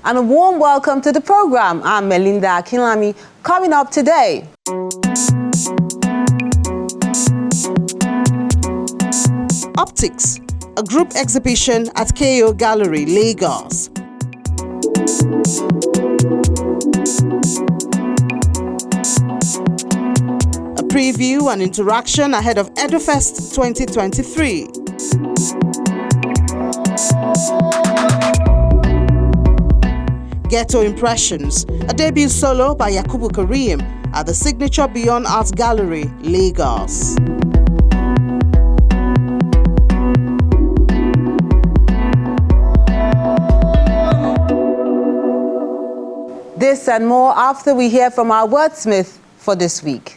and a warm welcome to the program. I'm Melinda Akinlami. Coming up today, Optics, a group exhibition at KO Gallery, Lagos. A preview and interaction ahead of Edo Fest 2023. Ghetto Impressions, a debut solo by Yakubu Karim at the Signature Beyond Art Gallery, Lagos. This and more after we hear from our wordsmith for this week.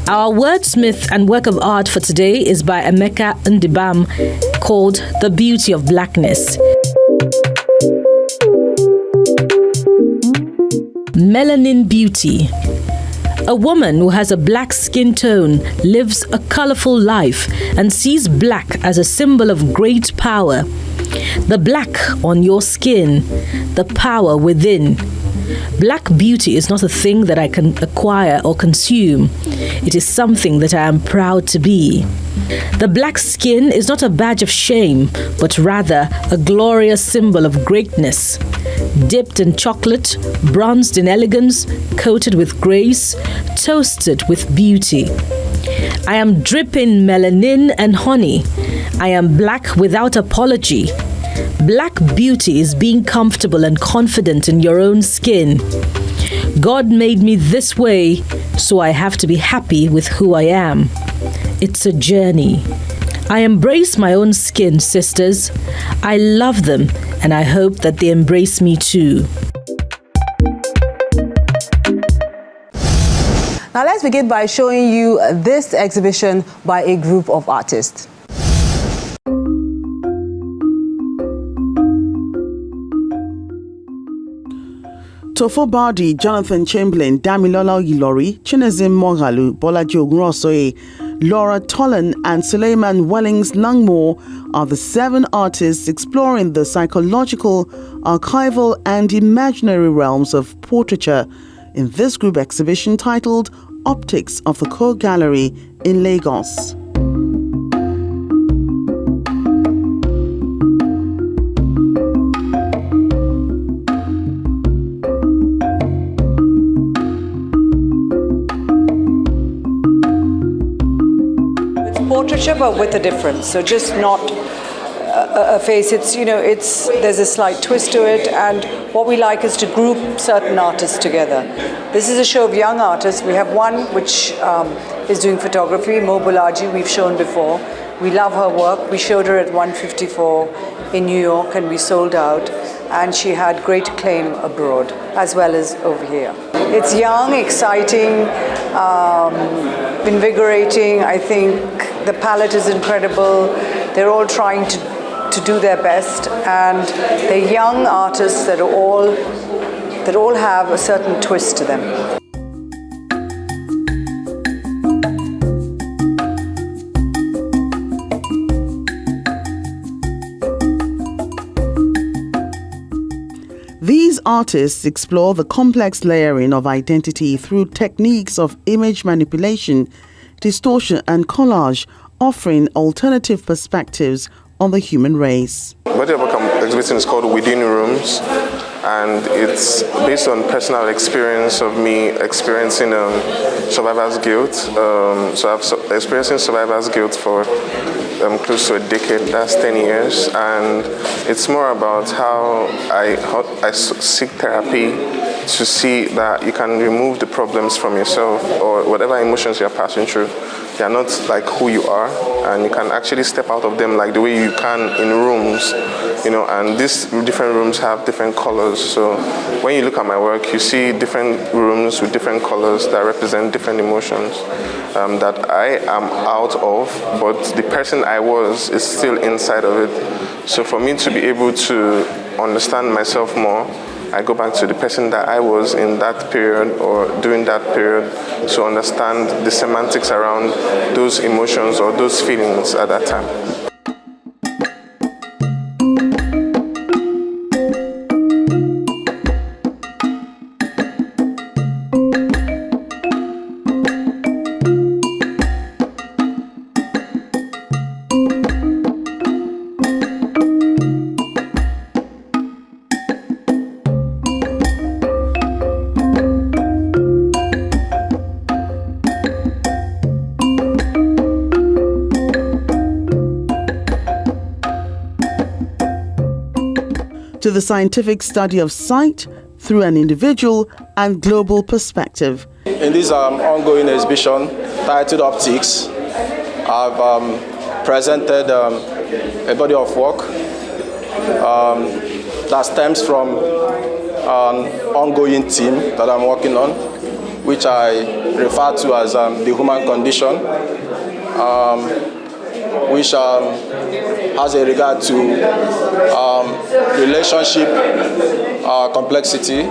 Our wordsmith and work of art for today is by Emeka Ndibam, called The Beauty of Blackness. Melanin beauty. A woman who has a black skin tone lives a colorful life and sees black as a symbol of great power. The black on your skin, the power within. Black beauty is not a thing that I can acquire or consume. It is something that I am proud to be. The black skin is not a badge of shame, but rather a glorious symbol of greatness. Dipped in chocolate, bronzed in elegance, coated with grace, toasted with beauty. I am dripping melanin and honey. I am black without apology. Black beauty is being comfortable and confident in your own skin. God made me this way, so I have to be happy with who I am. It's a journey. I embrace my own skin, sisters. I love them, and I hope that they embrace me too. Now let's begin by showing you this exhibition by a group of artists. Tofo Bardi, Jonathan Chamberlain, Damilola Oyilori, Chinezim Mogalu, Bolaji Ogunrosoye, Laura Tolan, and Suleiman Wellings Langmore are the 7 artists exploring the psychological, archival, and imaginary realms of portraiture in this group exhibition titled Optics of the Core Gallery in Lagos. Portraiture, but with a difference. So just not a face. There's a slight twist to it, and what we like is to group certain artists together. This is a show of young artists. We have one which is doing photography, Mo Bolaji, we've shown before. We love her work. We showed her at 154 in New York, and we sold out. And she had great acclaim abroad, as well as over here. It's young, exciting, invigorating. I think the palette is incredible. They're all trying to do their best, and they're young artists that all have a certain twist to them. These artists explore the complex layering of identity through techniques of image manipulation, distortion, and collage, offering alternative perspectives on the human race. The body of work I'm exhibiting is called Within Rooms, and it's based on personal experience of me experiencing survivor's guilt. So I've experiencing survivor's guilt for close to a decade, that's 10 years, and it's more about how I seek therapy to see that you can remove the problems from yourself or whatever emotions you're passing through. They're not like who you are, and you can actually step out of them like the way you can in rooms, and these different rooms have different colors. So when you look at my work, you see different rooms with different colors that represent different emotions that I am out of, but the person I was is still inside of it. So for me to be able to understand myself more, I go back to the person that I was in that period or during that period to understand the semantics around those emotions or those feelings at that time. To the scientific study of sight through an individual and global perspective. In this ongoing exhibition titled Optics, I've presented a body of work that stems from an ongoing theme that I'm working on, which I refer to as the human condition, which has a regard to relationship complexity,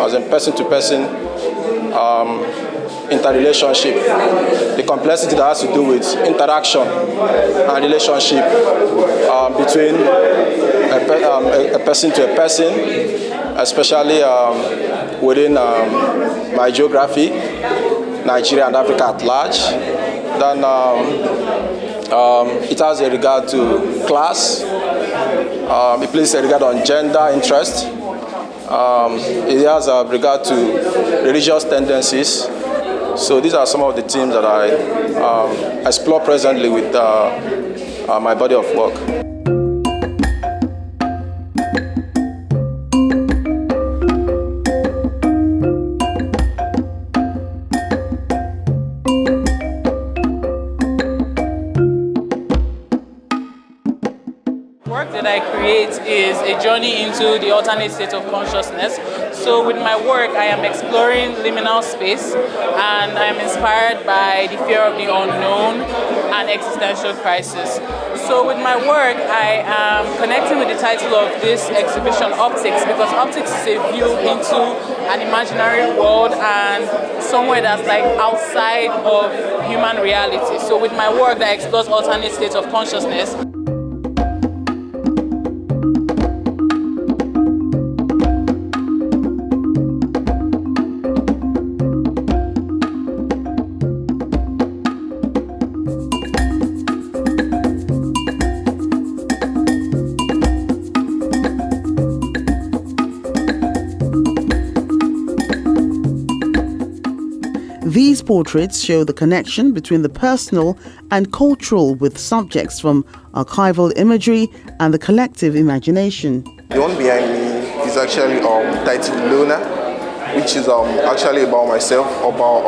as in person-to-person interrelationship, the complexity that has to do with interaction and relationship between a person to a person, especially within my geography, Nigeria and Africa at large. Then it has a regard to class. It places a regard on gender interest. It has a regard to religious tendencies. So these are some of the themes that I explore presently with my body of work. Work that I create is a journey into the alternate state of consciousness. So with my work, I am exploring liminal space, and I am inspired by the fear of the unknown and existential crisis. So with my work, I am connecting with the title of this exhibition, Optics, because optics is a view into an imaginary world and somewhere that's like outside of human reality. So with my work that explores alternate states of consciousness, These portraits show the connection between the personal and cultural with subjects from archival imagery and the collective imagination. The one behind me is actually titled Luna, which is actually about myself, about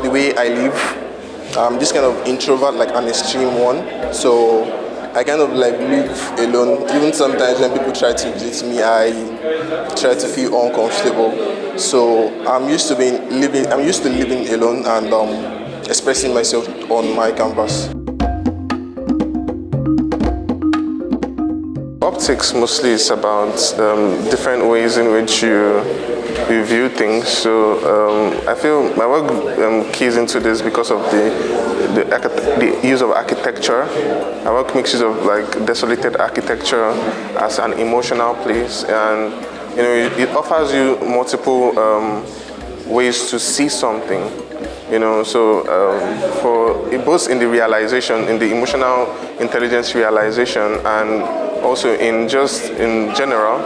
the way I live. This kind of introvert, like an extreme one. So I kind of like live alone. Even sometimes when people try to visit me, I try to feel uncomfortable. So I'm used to living alone and expressing myself on my canvas. Optics mostly is about different ways in which you view things. So I feel my work keys into this because of the use of architecture. My work makes use of like desolated architecture as an emotional place, and it offers you multiple ways to see something. So for both in the realization, in the emotional intelligence realization, and also in general,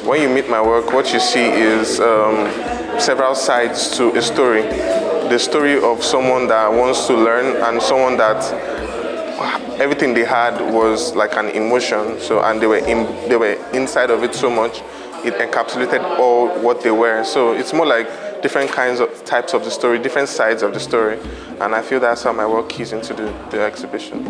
when you meet my work, what you see is several sides to a story. The story of someone that wants to learn and someone that everything they had was like an emotion. So and they were inside of it so much, it encapsulated all what they were. So it's more like different types of the story, different sides of the story, and I feel that's how my work keys into the exhibition.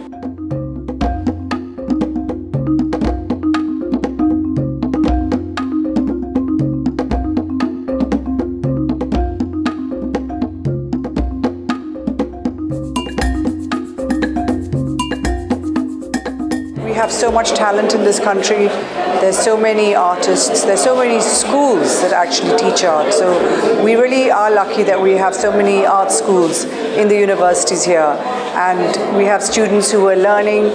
We have so much talent in this country. There's so many artists, there's so many schools that actually teach art. So we really are lucky that we have so many art schools in the universities here. And we have students who are learning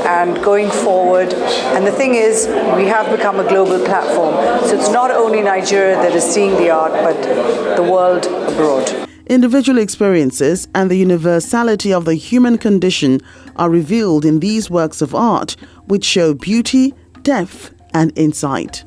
and going forward. And the thing is, we have become a global platform. So it's not only Nigeria that is seeing the art, but the world abroad. Individual experiences and the universality of the human condition are revealed in these works of art, which show beauty, depth, and insight.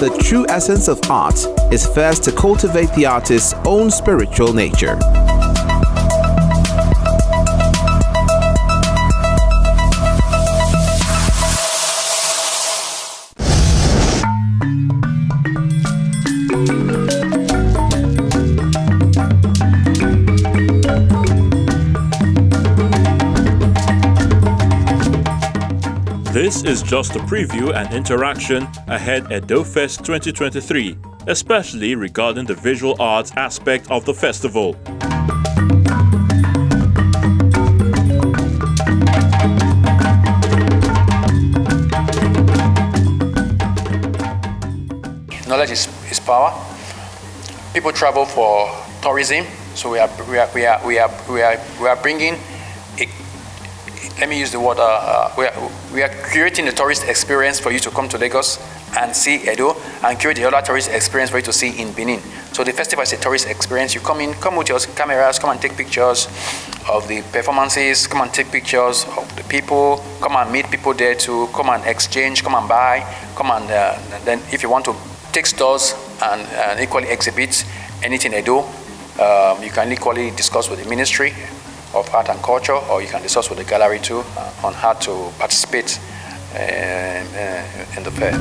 The true essence of art is first to cultivate the artist's own spiritual nature. This is just a preview and interaction ahead at Edo Fest 2023, especially regarding the visual arts aspect of the festival. Knowledge is power. People travel for tourism, so we are bringing. Let me use the word. We are creating a tourist experience for you to come to Lagos and see Edo, and create the other tourist experience for you to see in Benin. So the festival is a tourist experience. You come in, come with your cameras, come and take pictures of the performances, come and take pictures of the people, come and meet people there to come and exchange, come and buy, come and then if you want to take stores and equally exhibit anything Edo, you can equally discuss with the Ministry of Art and Culture, or you can discuss with the gallery too on how to participate in the fair.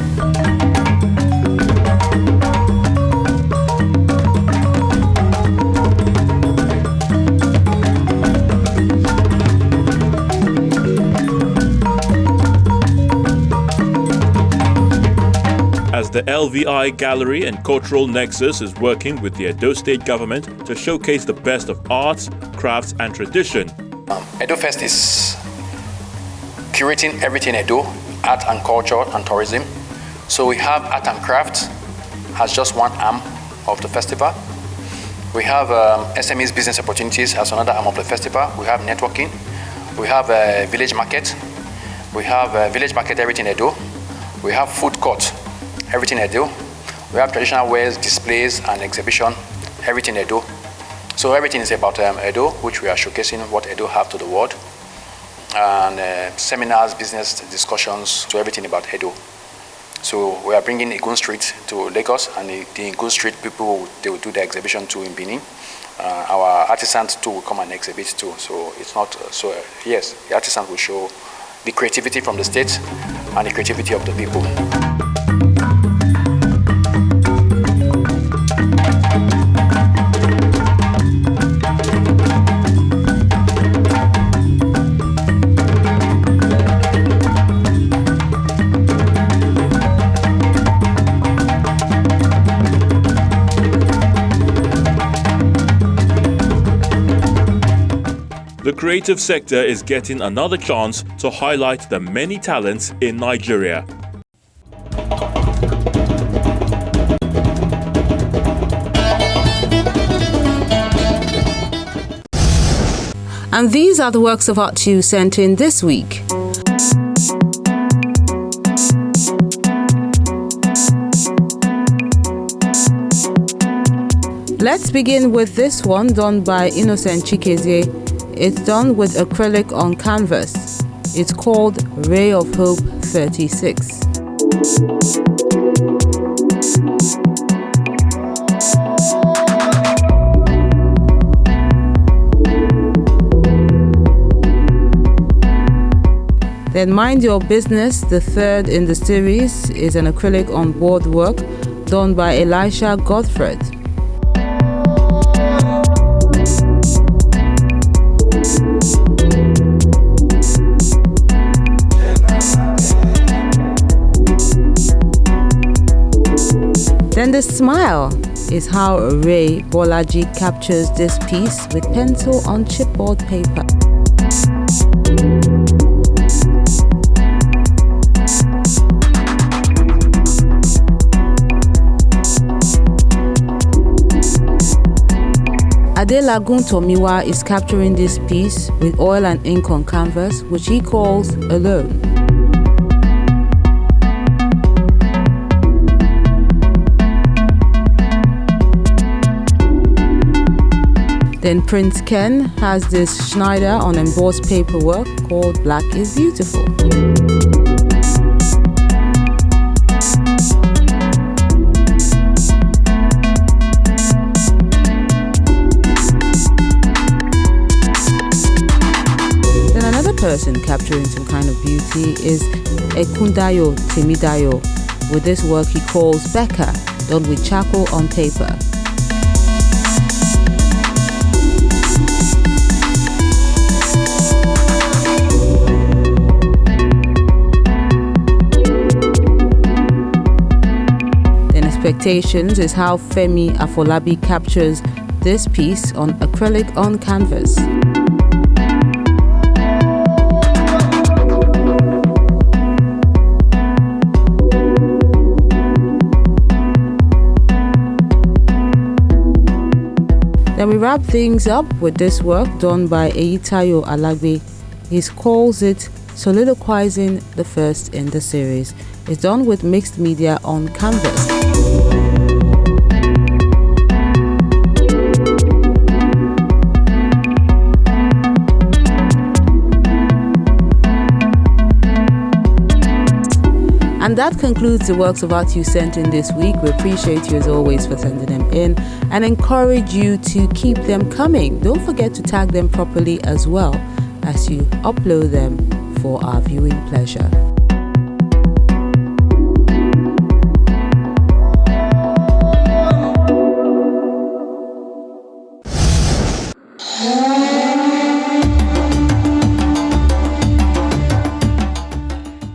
As the LVI Gallery and Cultural Nexus is working with the Edo State government to showcase the best of arts, crafts and tradition. Edo Fest is curating everything Edo, art and culture and tourism. So we have art and craft as just one arm of the festival. We have SMEs business opportunities as another arm of the festival. We have networking. We have village market. We have village market everything Edo. We have food court. Everything Edo. We have traditional wares, displays, and exhibition. Everything Edo. So everything is about Edo, which we are showcasing what Edo have to the world, and seminars, business discussions, to everything about Edo. So we are bringing Igun Street to Lagos, and the Igun Street people, they will do the exhibition too in Benin. Our artisans too will come and exhibit too. So it's not yes, the artisans will show the creativity from the state and the creativity of the people. The creative sector is getting another chance to highlight the many talents in Nigeria. And these are the works of art you sent in this week. Let's begin with this one done by Innocent Chikezie. It's done with acrylic on canvas. It's called Ray of Hope 36. Then Mind Your Business, the third in the series, is an acrylic on board work done by Elisha Godfred. Then the smile is how Ray Bolaji captures this piece with pencil on chipboard paper. Adelagun Tomiwa is capturing this piece with oil and ink on canvas, which he calls Alone. Then Prince Ken has this Schneider on embossed paperwork called Black is Beautiful. Person capturing some kind of beauty is Ekundayo Temidayo with this work he calls Becca, done with charcoal on paper. Then Expectations is how Femi Afolabi captures this piece on acrylic on canvas. Then we wrap things up with this work done by Eyitayo Alagbe. He calls it Soliloquizing, the first in the series. It's done with mixed media on canvas. And that concludes the works of art you sent in this week. We appreciate you as always for sending them in and encourage you to keep them coming. Don't forget to tag them properly as well as you upload them for our viewing pleasure.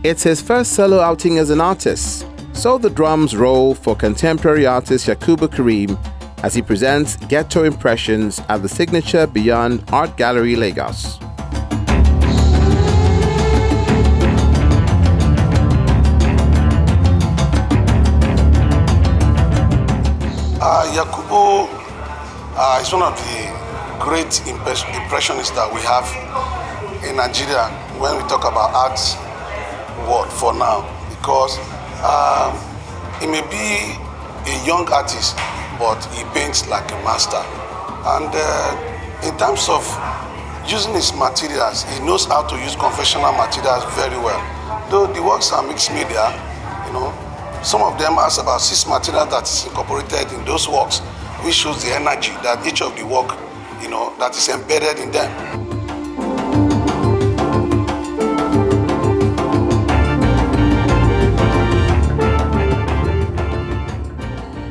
It's his first solo outing as an artist, so the drums roll for contemporary artist Yakubu Kareem as he presents Ghetto Impressions at the signature Beyond Art Gallery, Lagos. Yakubu is one of the great impressionists that we have in Nigeria when we talk about art world for now, because he may be a young artist, but he paints like a master. And in terms of using his materials, he knows how to use conventional materials very well. Though the works are mixed media, some of them has about 6 materials that is incorporated in those works, which shows the energy that each of the work, that is embedded in them.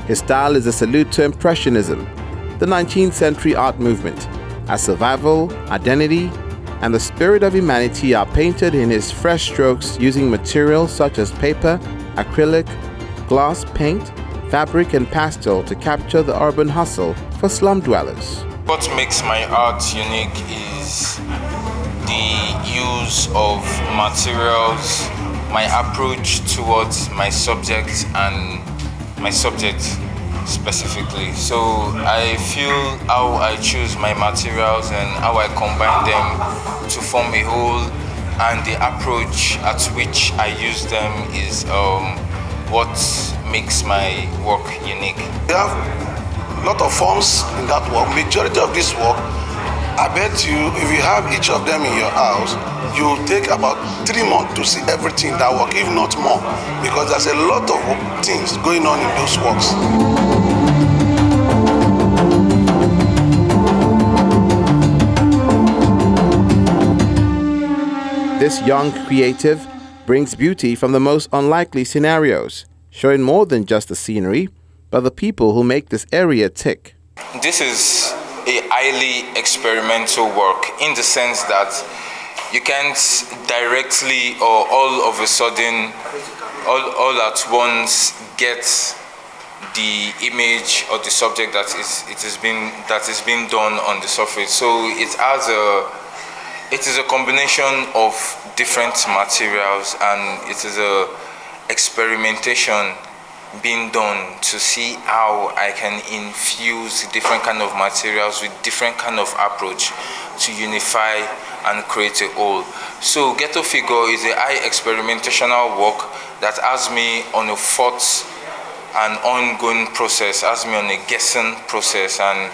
His style is a salute to Impressionism, the 19th century art movement, as survival, identity, and the spirit of humanity are painted in his fresh strokes using materials such as paper, acrylic, glass, paint, fabric, and pastel to capture the urban hustle for slum dwellers. What makes my art unique is the use of materials, my approach towards my subject and my subject specifically. So I feel how I choose my materials and how I combine them to form a whole, and the approach at which I use them is what makes my work unique. We have a lot of forms in that work. Majority of this work, I bet you, if you have each of them in your house, you take about 3 months to see everything in that work, if not more, because there's a lot of things going on in those works. This young creative brings beauty from the most unlikely scenarios, showing more than just the scenery, but the people who make this area tick. This is a highly experimental work in the sense that you can't directly or all of a sudden, all at once get the image or the subject that is being done on the surface. So it is a combination of different materials, and it is a experimentation being done to see how I can infuse different kind of materials with different kind of approach to unify and create a whole. So Ghetto Figure is a high experimentational work that has me on a thought and ongoing process, has me on a guessing process, and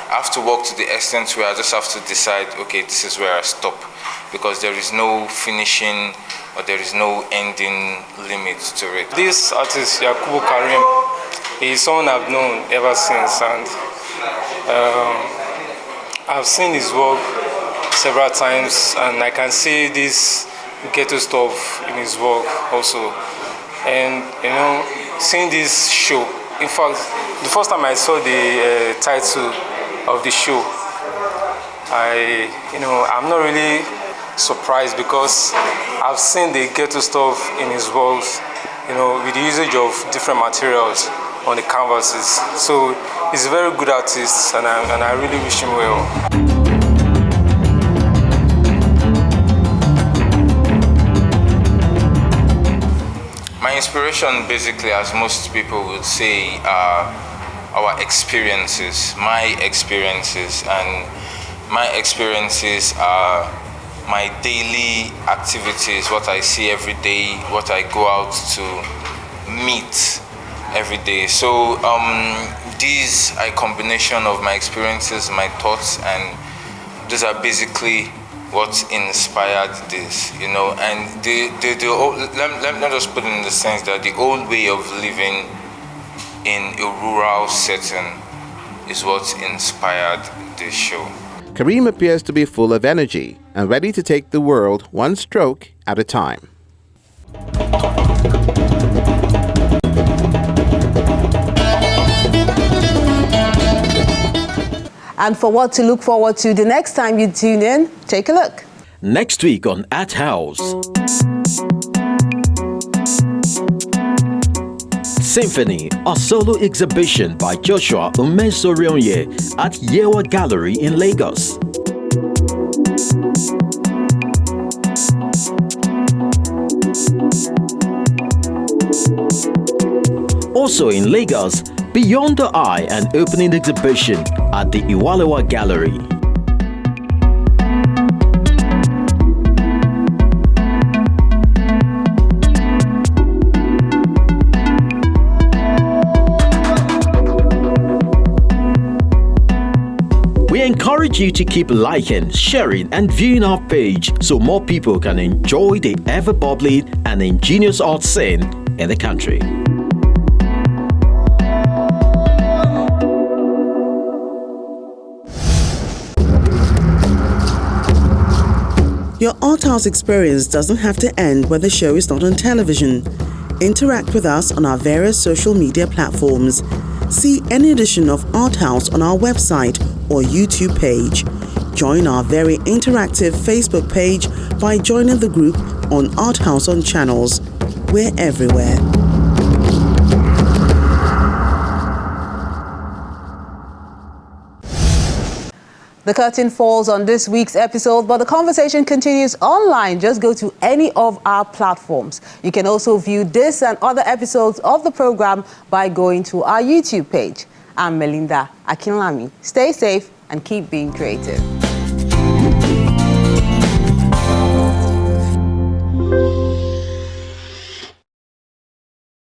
I have to work to the extent where I just have to decide, okay, this is where I stop, because there is no finishing or there is no ending limit to it. This artist, Yakubu Karim, is someone I've known ever since, and I've seen his work several times, and I can see this ghetto stuff in his work also. And you know, seeing this show, in fact, the first time I saw the title of the show, I'm not really surprised, because I've seen the ghetto stuff in his works, with the usage of different materials on the canvases. So he's a very good artist, and I really wish him well. My inspiration, basically, as most people would say, are our experiences, my experiences, and my experiences are my daily activities, what I see every day, what I go out to meet every day. So these are a combination of my experiences, my thoughts, and these are basically what inspired this, and let me just put it in the sense that the old way of living in a rural setting is what inspired this show. Karim appears to be full of energy and ready to take the world one stroke at a time. And for what to look forward to the next time you tune in, take a look. Next week on ArtHouse. Symphony, a solo exhibition by Joshua Umesorionye at Yewa Gallery in Lagos. Also in Lagos, Beyond the Eye, an opening exhibition at the Iwalewa Gallery. We encourage you to keep liking, sharing, and viewing our page so more people can enjoy the ever-bubbling and ingenious art scene in the country. Your ArtHouse experience doesn't have to end where the show is not on television. Interact with us on our various social media platforms. See any edition of ArtHouse on our website or YouTube page. Join our very interactive Facebook page by joining the group on ArtHouse on Channels. We're everywhere. The curtain falls on this week's episode, but the conversation continues online. Just go to any of our platforms. You can also view this and other episodes of the program by going to our YouTube page. I'm Melinda Akinlami. Stay safe and keep being creative.